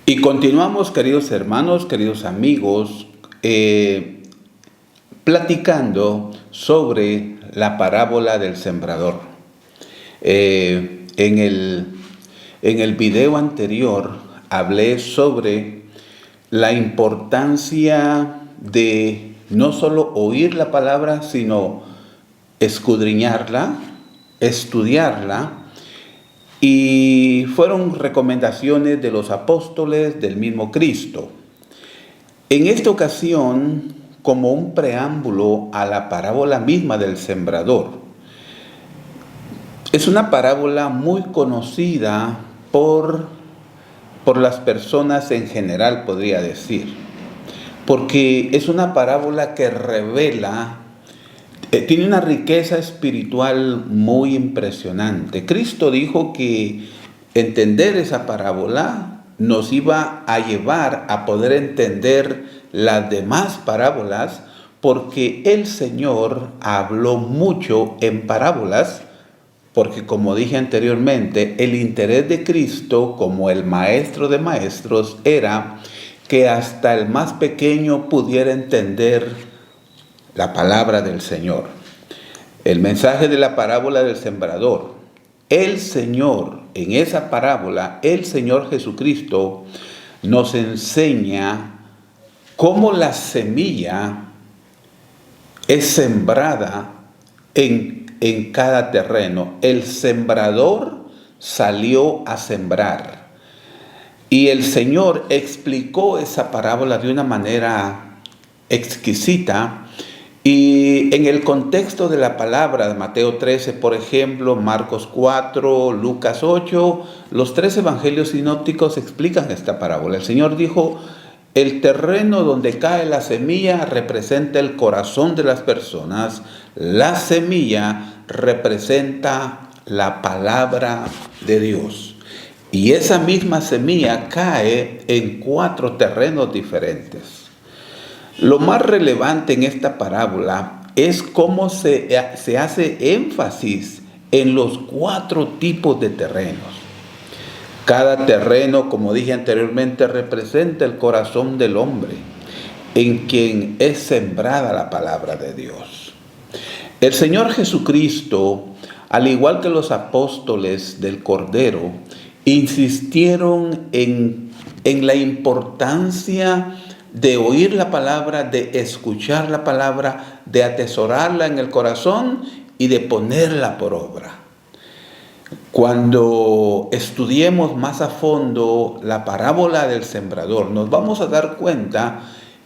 Y continuamos, queridos hermanos, queridos amigos, platicando sobre la parábola del sembrador. En el video anterior hablé sobre la importancia de no solo oír la palabra, sino escudriñarla, estudiarla. Y fueron recomendaciones de los apóstoles del mismo Cristo. En esta ocasión, como un preámbulo a la parábola misma del sembrador, es una parábola muy conocida por las personas en general, podría decir, porque es una parábola que revela, tiene una riqueza espiritual muy impresionante. Cristo dijo que entender esa parábola nos iba a llevar a poder entender las demás parábolas, porque el Señor habló mucho en parábolas, porque como dije anteriormente, el interés de Cristo como el maestro de maestros era que hasta el más pequeño pudiera entender la palabra del Señor. El mensaje de la parábola del sembrador. El Señor, en esa parábola, el Señor Jesucristo nos enseña cómo la semilla es sembrada en cada terreno. El sembrador salió a sembrar. Y el Señor explicó esa parábola de una manera exquisita. Y en el contexto de la palabra de Mateo 13, por ejemplo, Marcos 4, Lucas 8, los tres evangelios sinópticos explican esta parábola. El Señor dijo: el terreno donde cae la semilla representa el corazón de las personas. La semilla representa la palabra de Dios. Y esa misma semilla cae en 4 terrenos diferentes. Lo más relevante en esta parábola es cómo se hace énfasis en los 4 tipos de terrenos. Cada terreno, como dije anteriormente, representa el corazón del hombre, en quien es sembrada la palabra de Dios. El Señor Jesucristo, al igual que los apóstoles del Cordero, insistieron en la importancia de oír la palabra, de escuchar la palabra, de atesorarla en el corazón y de ponerla por obra. Cuando estudiemos más a fondo la parábola del sembrador, nos vamos a dar cuenta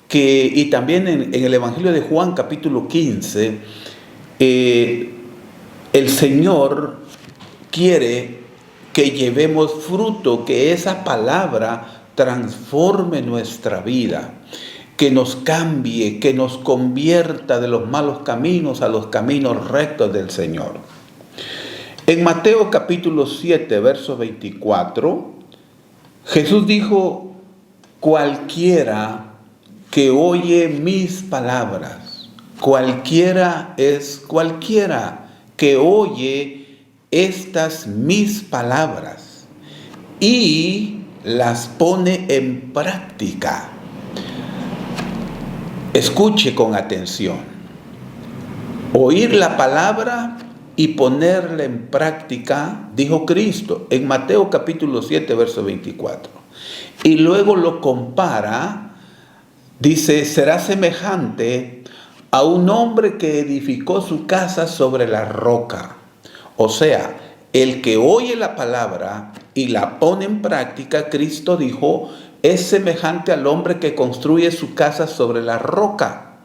que, y también en el Evangelio de Juan capítulo 15, el Señor quiere que llevemos fruto, que esa palabra transforme nuestra vida, que nos cambie, que nos convierta de los malos caminos a los caminos rectos del Señor. En Mateo capítulo 7, verso 24, Jesús dijo: cualquiera que oye mis palabras, cualquiera que oye estas mis palabras y las pone en práctica. Escuche con atención. Oír la palabra y ponerla en práctica, dijo Cristo en Mateo capítulo 7, verso 24. Y luego lo compara, dice: será semejante a un hombre que edificó su casa sobre la roca. O sea, el que oye la palabra y la pone en práctica, Cristo dijo, es semejante al hombre que construye su casa sobre la roca.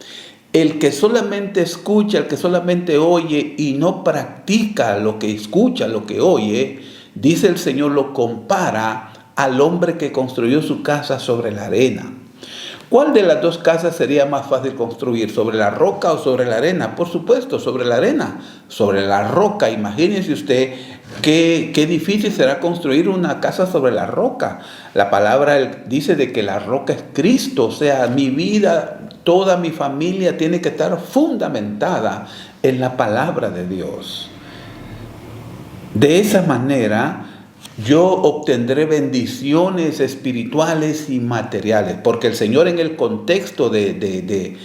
El que solamente escucha, el que solamente oye y no practica lo que escucha, lo que oye, dice el Señor, lo compara al hombre que construyó su casa sobre la arena. ¿Cuál de las dos casas sería más fácil construir? ¿Sobre la roca o sobre la arena? Por supuesto, sobre la arena, sobre la roca. Imagínese usted qué difícil será construir una casa sobre la roca. La palabra dice de que la roca es Cristo, o sea, mi vida, toda mi familia tiene que estar fundamentada en la palabra de Dios. De esa manera, yo obtendré bendiciones espirituales y materiales, porque el Señor en el contexto de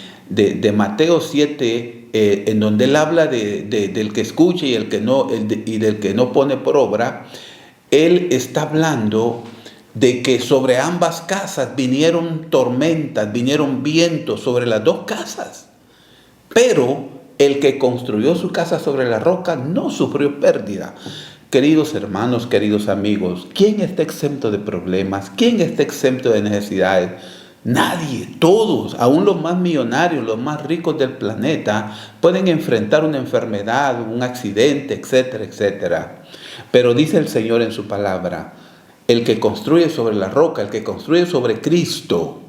Mateo 7, en donde Él habla del que escucha y, y del que no pone por obra, Él está hablando de que sobre ambas casas vinieron tormentas, vinieron vientos sobre las dos casas, pero el que construyó su casa sobre la roca no sufrió pérdida. Queridos hermanos, queridos amigos, ¿quién está exento de problemas? ¿Quién está exento de necesidades? Nadie, todos, aún los más millonarios, los más ricos del planeta, pueden enfrentar una enfermedad, un accidente, etcétera, etcétera. Pero dice el Señor en su palabra, el que construye sobre la roca, el que construye sobre Cristo,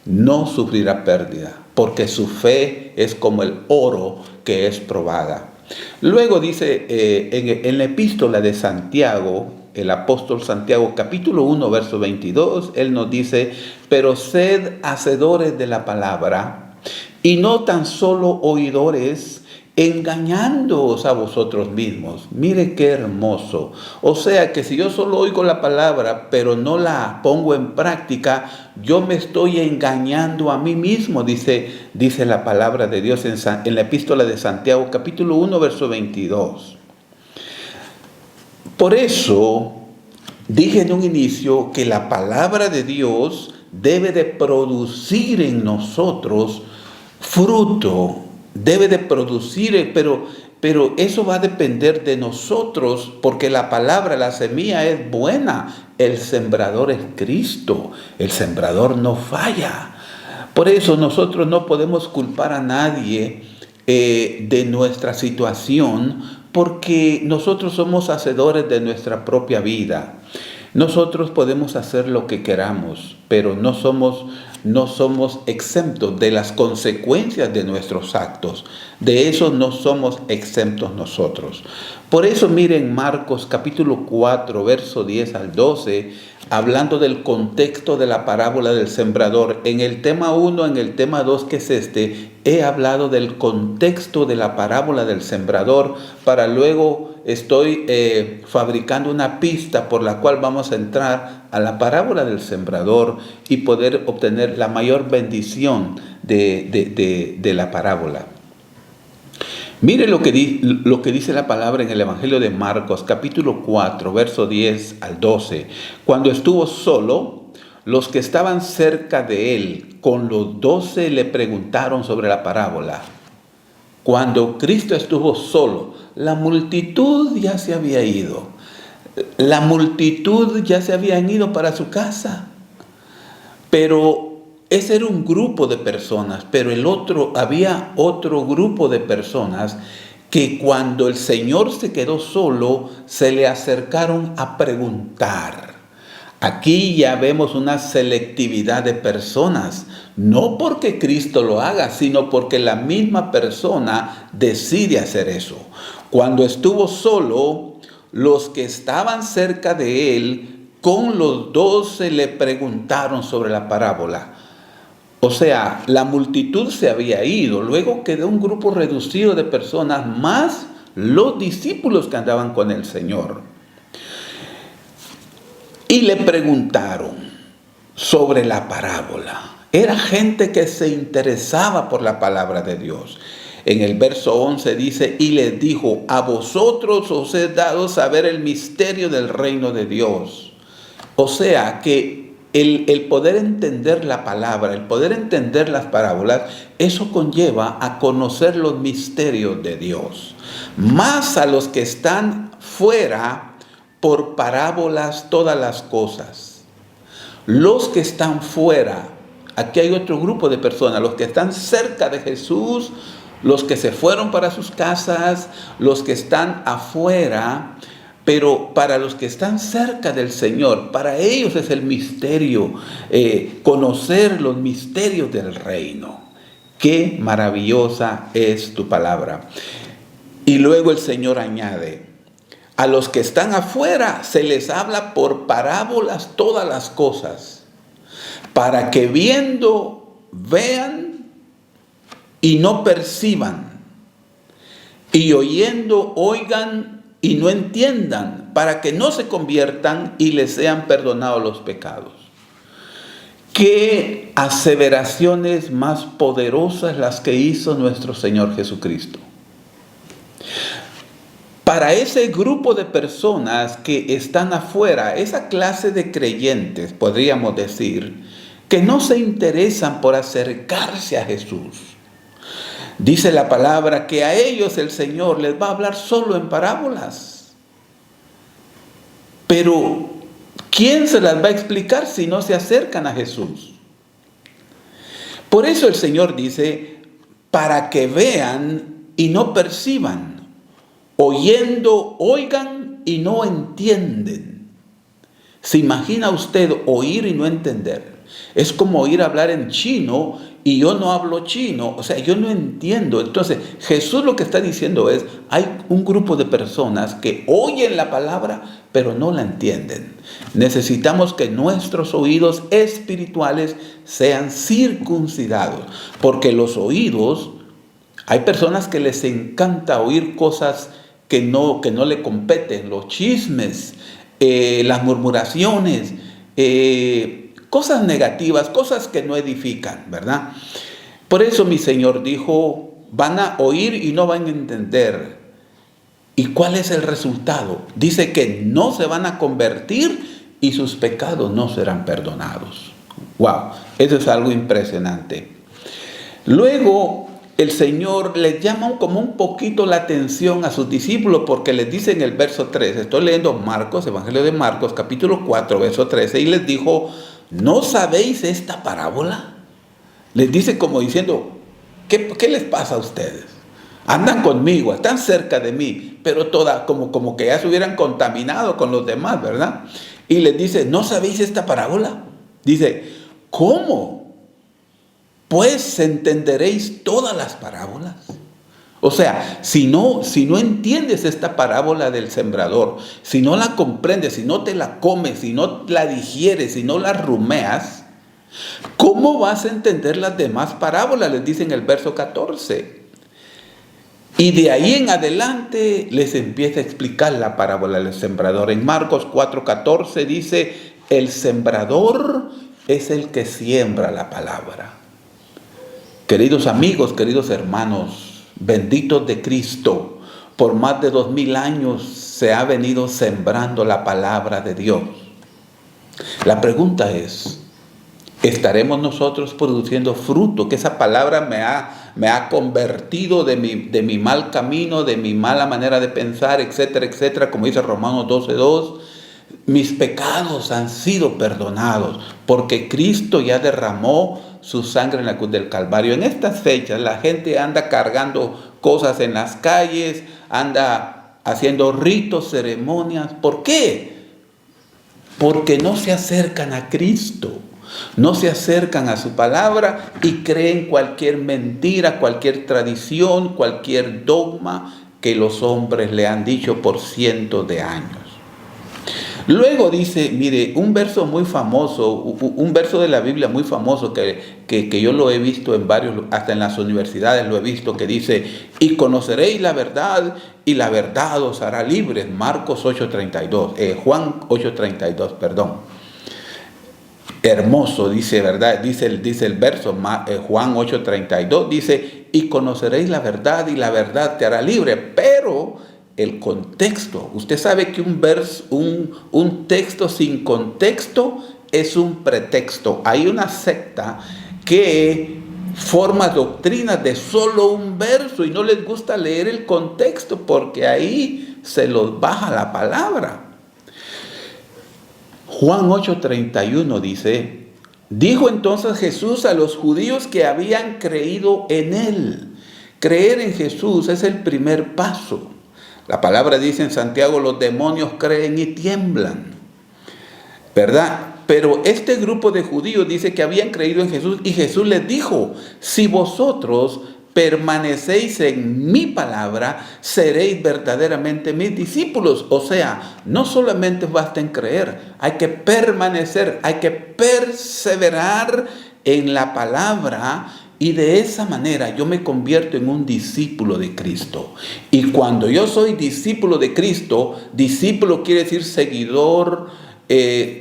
no sufrirá pérdida, porque su fe es como el oro que es probada. Luego dice en la epístola de Santiago, el apóstol Santiago, capítulo 1, verso 22, él nos dice, pero sed hacedores de la palabra y no tan solo oidores, engañándoos a vosotros mismos. Mire qué hermoso. O sea que si yo solo oigo la palabra, pero no la pongo en práctica, yo me estoy engañando a mí mismo, dice la palabra de Dios en la epístola de Santiago, capítulo 1, verso 22. Por eso dije en un inicio que la palabra de Dios debe de producir en nosotros fruto. Debe de producir, pero eso va a depender de nosotros, porque la palabra, la semilla es buena. El sembrador es Cristo. El sembrador no falla. Por eso nosotros no podemos culpar a nadie de nuestra situación, porque nosotros somos hacedores de nuestra propia vida. Nosotros podemos hacer lo que queramos, pero no somos exentos de las consecuencias de nuestros actos. De eso no somos exentos nosotros. Por eso miren Marcos capítulo 4, verso 10 al 12, hablando del contexto de la parábola del sembrador. En el tema 1, en el tema 2, que es he hablado del contexto de la parábola del sembrador, para luego estoy fabricando una pista por la cual vamos a entrar a la parábola del sembrador y poder obtener la mayor bendición de la parábola. Mire lo que dice la palabra en el Evangelio de Marcos, capítulo 4, verso 10 al 12. Cuando estuvo solo, los que estaban cerca de él, con los 12, le preguntaron sobre la parábola. Cuando Cristo estuvo solo, la multitud ya se había ido. La multitud ya se habían ido para su casa. Pero ese era un grupo de personas, pero había otro grupo de personas que cuando el Señor se quedó solo, se le acercaron a preguntar. Aquí ya vemos una selectividad de personas, no porque Cristo lo haga, sino porque la misma persona decide hacer eso. Cuando estuvo solo, los que estaban cerca de él, con los 12 le preguntaron sobre la parábola. O sea, la multitud se había ido, luego quedó un grupo reducido de personas, más los discípulos que andaban con el Señor. Y le preguntaron sobre la parábola. Era gente que se interesaba por la palabra de Dios. En el verso 11 dice, y les dijo, a vosotros os he dado saber el misterio del reino de Dios. O sea que el poder entender la palabra, el poder entender las parábolas, eso conlleva a conocer los misterios de Dios. Más a los que están fuera, por parábolas todas las cosas. Los que están fuera, aquí hay otro grupo de personas, los que están cerca de Jesús, los que se fueron para sus casas, los que están afuera. Pero para los que están cerca del Señor, para ellos es el misterio, conocer los misterios del reino. Qué maravillosa es tu palabra. Y luego el Señor añade, a los que están afuera se les habla por parábolas todas las cosas, para que viendo, vean y no perciban, y oyendo, oigan y no entiendan, para que no se conviertan y les sean perdonados los pecados. Qué aseveraciones más poderosas las que hizo nuestro Señor Jesucristo. Para ese grupo de personas que están afuera, esa clase de creyentes, podríamos decir, que no se interesan por acercarse a Jesús. Dice la palabra que a ellos el Señor les va a hablar solo en parábolas. Pero ¿quién se las va a explicar si no se acercan a Jesús? Por eso el Señor dice, para que vean y no perciban, oyendo, oigan y no entienden. ¿Se imagina usted oír y no entender? Es como oír hablar en chino y yo no hablo chino, o sea, yo no entiendo. Entonces, Jesús lo que está diciendo es, hay un grupo de personas que oyen la palabra, pero no la entienden. Necesitamos que nuestros oídos espirituales sean circuncidados, porque los oídos, hay personas que les encanta oír cosas que no le competen, los chismes, las murmuraciones, cosas negativas, cosas que no edifican, ¿verdad? Por eso mi Señor dijo, van a oír y no van a entender. ¿Y cuál es el resultado? Dice que no se van a convertir y sus pecados no serán perdonados. ¡Wow! Eso es algo impresionante. Luego, el Señor les llama como un poquito la atención a sus discípulos porque les dice en el verso 13, estoy leyendo Marcos, Evangelio de Marcos, capítulo 4, verso 13, y les dijo, ¿no sabéis esta parábola? Les dice como diciendo, ¿qué les pasa a ustedes? Andan conmigo, están cerca de mí, pero como que ya se hubieran contaminado con los demás, ¿verdad? Y les dice, ¿no sabéis esta parábola? Dice, ¿cómo? Pues entenderéis todas las parábolas. O sea, si no entiendes esta parábola del sembrador, si no la comprendes, si no te la comes, si no la digieres, si no la rumeas, ¿cómo vas a entender las demás parábolas? Les dice en el verso 14. Y de ahí en adelante les empieza a explicar la parábola del sembrador. En Marcos 4:14 dice, el sembrador es el que siembra la palabra. Queridos amigos, queridos hermanos, benditos de Cristo, por más de 2000 años se ha venido sembrando la palabra de Dios. La pregunta es, ¿estaremos nosotros produciendo fruto? Que esa palabra me ha convertido de mi mal camino, de mi mala manera de pensar, etcétera, etcétera, como dice Romanos 12:2. Mis pecados han sido perdonados porque Cristo ya derramó su sangre en la cruz del Calvario. En estas fechas la gente anda cargando cosas en las calles, anda haciendo ritos, ceremonias. ¿Por qué? Porque no se acercan a Cristo, no se acercan a su palabra y creen cualquier mentira, cualquier tradición, cualquier dogma que los hombres le han dicho por cientos de años. Luego dice, mire, un verso muy famoso, un verso de la Biblia muy famoso que yo lo he visto en varios, hasta en las universidades lo he visto, que dice, y conoceréis la verdad y la verdad os hará libres. Marcos 8:32, Juan 8:32, perdón. Hermoso, dice, ¿verdad? Dice el verso, Juan 8:32, dice, y conoceréis la verdad y la verdad te hará libre, pero el contexto, usted sabe que un texto sin contexto es un pretexto. Hay una secta que forma doctrinas de solo un verso y no les gusta leer el contexto porque ahí se los baja la palabra. Juan 8:31 dice, dijo entonces Jesús a los judíos que habían creído en él. Creer en Jesús es el primer paso. La palabra dice en Santiago, los demonios creen y tiemblan, ¿verdad? Pero este grupo de judíos dice que habían creído en Jesús y Jesús les dijo, si vosotros permanecéis en mi palabra, seréis verdaderamente mis discípulos. O sea, no solamente basta en creer, hay que permanecer, hay que perseverar en la palabra y de esa manera yo me convierto en un discípulo de Cristo. Y cuando yo soy discípulo de Cristo, discípulo quiere decir seguidor,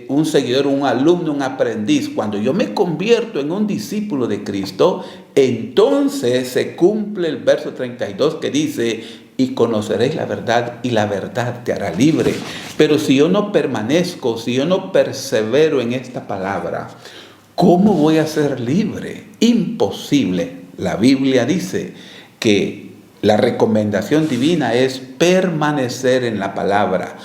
un seguidor, un alumno, un aprendiz. Cuando yo me convierto en un discípulo de Cristo, entonces se cumple el verso 32 que dice: y conoceréis la verdad, y la verdad te hará libre. Pero si yo no permanezco, si yo no persevero en esta palabra, ¿cómo voy a ser libre? Imposible. La Biblia dice que la recomendación divina es permanecer en la palabra.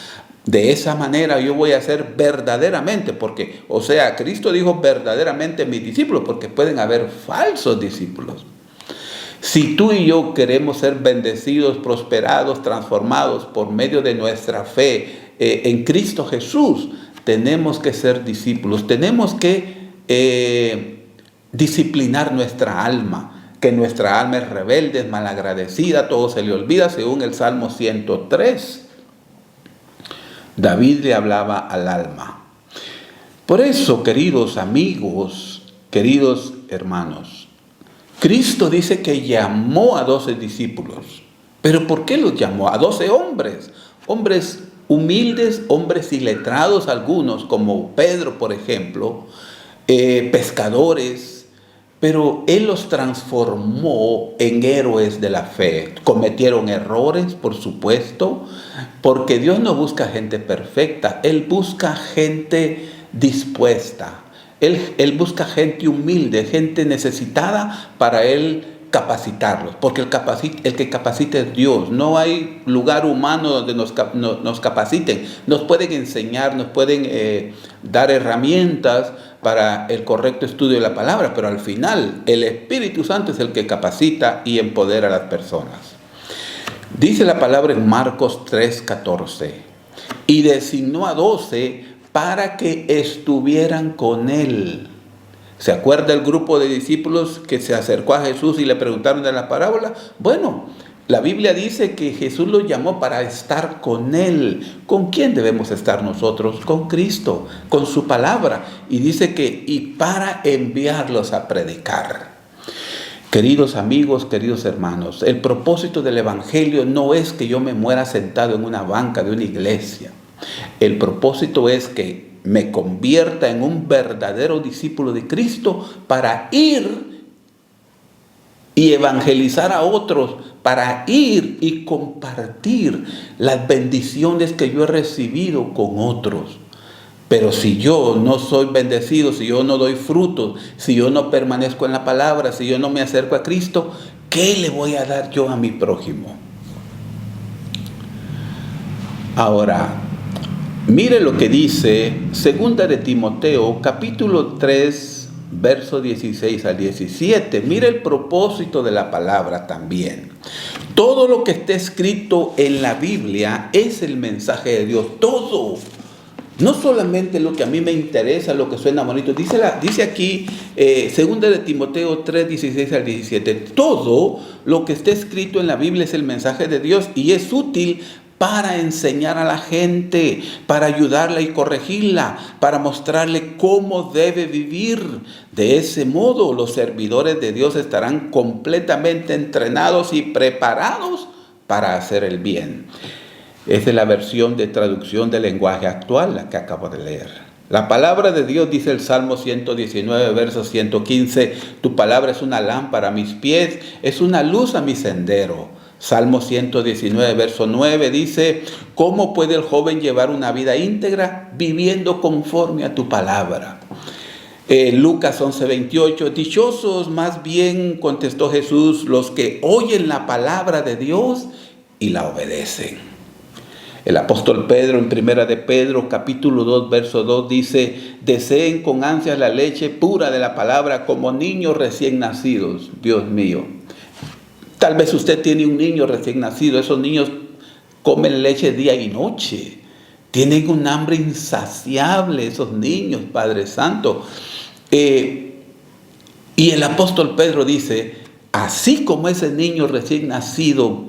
De esa manera yo voy a ser verdaderamente, porque, o sea, Cristo dijo verdaderamente mis discípulos, porque pueden haber falsos discípulos. Si tú y yo queremos ser bendecidos, prosperados, transformados por medio de nuestra fe en Cristo Jesús, tenemos que ser discípulos, tenemos que disciplinar nuestra alma, que nuestra alma es rebelde, es malagradecida, todo se le olvida, según el Salmo 103. David le hablaba al alma. Por eso, queridos amigos, queridos hermanos, Cristo dice que llamó a 12 discípulos. ¿Pero por qué los llamó? A 12 hombres. Hombres humildes, hombres iletrados algunos, como Pedro, por ejemplo, pescadores. Pero Él los transformó en héroes de la fe. Cometieron errores, por supuesto, porque Dios no busca gente perfecta. Él busca gente dispuesta. Él busca gente humilde, gente necesitada para Él capacitarlos. Porque el que capacita es Dios. No hay lugar humano donde nos capaciten. Nos pueden enseñar, nos pueden dar herramientas para el correcto estudio de la palabra, pero al final el Espíritu Santo es el que capacita y empodera a las personas. Dice la palabra en Marcos 3:14: y designó a 12 para que estuvieran con Él. ¿Se acuerda el grupo de discípulos que se acercó a Jesús y le preguntaron de la parábola? Bueno, la Biblia dice que Jesús los llamó para estar con Él. ¿Con quién debemos estar nosotros? Con Cristo, con su palabra. Y dice que, y para enviarlos a predicar. Queridos amigos, queridos hermanos, el propósito del Evangelio no es que yo me muera sentado en una banca de una iglesia. El propósito es que me convierta en un verdadero discípulo de Cristo para ir y evangelizar a otros, para ir y compartir las bendiciones que yo he recibido con otros. Pero si yo no soy bendecido, si yo no doy frutos, si yo no permanezco en la palabra, si yo no me acerco a Cristo, ¿qué le voy a dar yo a mi prójimo? Ahora, mire lo que dice 2 de Timoteo, capítulo 3, verso 16 al 17. Mire el propósito de la palabra también. Todo lo que está escrito en la Biblia es el mensaje de Dios. Todo. No solamente lo que a mí me interesa, lo que suena bonito. Dice aquí, 2 de Timoteo 3, 16 al 17. Todo lo que está escrito en la Biblia es el mensaje de Dios y es útil para enseñar a la gente, para ayudarla y corregirla, para mostrarle cómo debe vivir. De ese modo, los servidores de Dios estarán completamente entrenados y preparados para hacer el bien. Esa es la versión de traducción del lenguaje actual, la que acabo de leer. La palabra de Dios, dice el Salmo 119, verso 115, tu palabra es una lámpara a mis pies, es una luz a mi sendero. Salmo 119, verso 9 dice: ¿cómo puede el joven llevar una vida íntegra? Viviendo conforme a tu palabra. Lucas 11, 28, dichosos más bien, contestó Jesús, los que oyen la palabra de Dios y la obedecen. El apóstol Pedro, en primera de Pedro, capítulo 2, verso 2, dice: deseen con ansias la leche pura de la palabra como niños recién nacidos. Dios mío. Tal vez usted tiene un niño recién nacido. Esos niños comen leche día y noche. Tienen un hambre insaciable esos niños, Padre Santo. Y el apóstol Pedro dice, así como ese niño recién nacido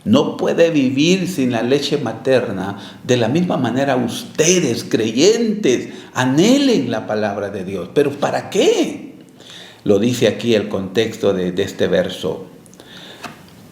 no puede vivir sin la leche materna, de la misma manera ustedes, creyentes, anhelen la palabra de Dios. ¿Pero para qué? Lo dice aquí el contexto de este verso.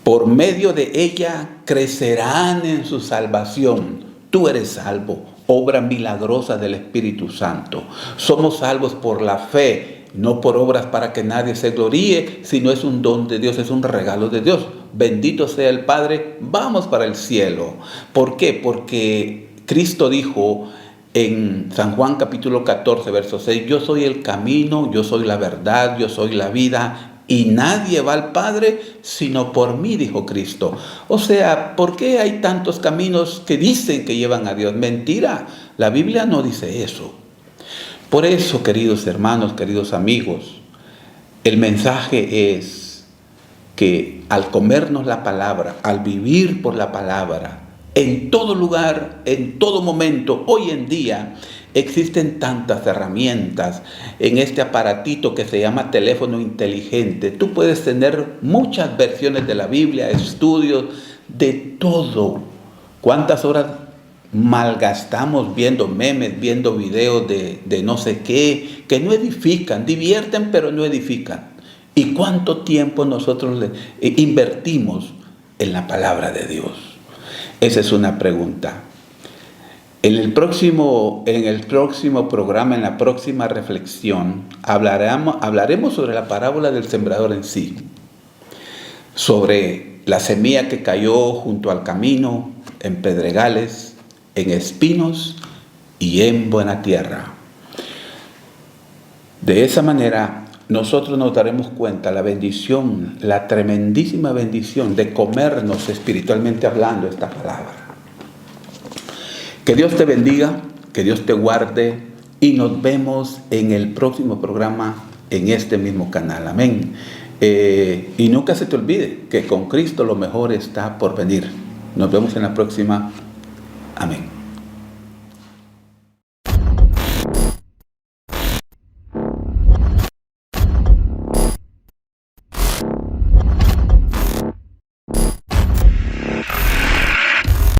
Por medio de ella crecerán en su salvación. Tú eres salvo, obra milagrosa del Espíritu Santo. Somos salvos por la fe, no por obras para que nadie se gloríe, sino es un don de Dios, es un regalo de Dios. Bendito sea el Padre, vamos para el cielo. ¿Por qué? Porque Cristo dijo en San Juan capítulo 14, verso 6, yo soy el camino, yo soy la verdad, yo soy la vida, y nadie va al Padre sino por mí, dijo Cristo. O sea, ¿por qué hay tantos caminos que dicen que llevan a Dios? Mentira, la Biblia no dice eso. Por eso, queridos hermanos, queridos amigos, el mensaje es que al comernos la palabra, al vivir por la palabra, en todo lugar, en todo momento, hoy en día, existen tantas herramientas en este aparatito que se llama teléfono inteligente. Tú puedes tener muchas versiones de la Biblia, estudios, de todo. ¿Cuántas horas malgastamos viendo memes, viendo videos de no sé qué, que no edifican, divierten pero no edifican? ¿Y cuánto tiempo nosotros invertimos en la palabra de Dios? Esa es una pregunta. En el próximo programa, en la próxima reflexión, hablaremos sobre la parábola del sembrador en sí, sobre la semilla que cayó junto al camino, en pedregales, en espinos y en buena tierra. De esa manera, nosotros nos daremos cuenta la bendición, la tremendísima bendición de comernos espiritualmente hablando esta palabra. Que Dios te bendiga, que Dios te guarde y nos vemos en el próximo programa en este mismo canal. Amén. Y nunca se te olvide que con Cristo lo mejor está por venir. Nos vemos en la próxima. Amén.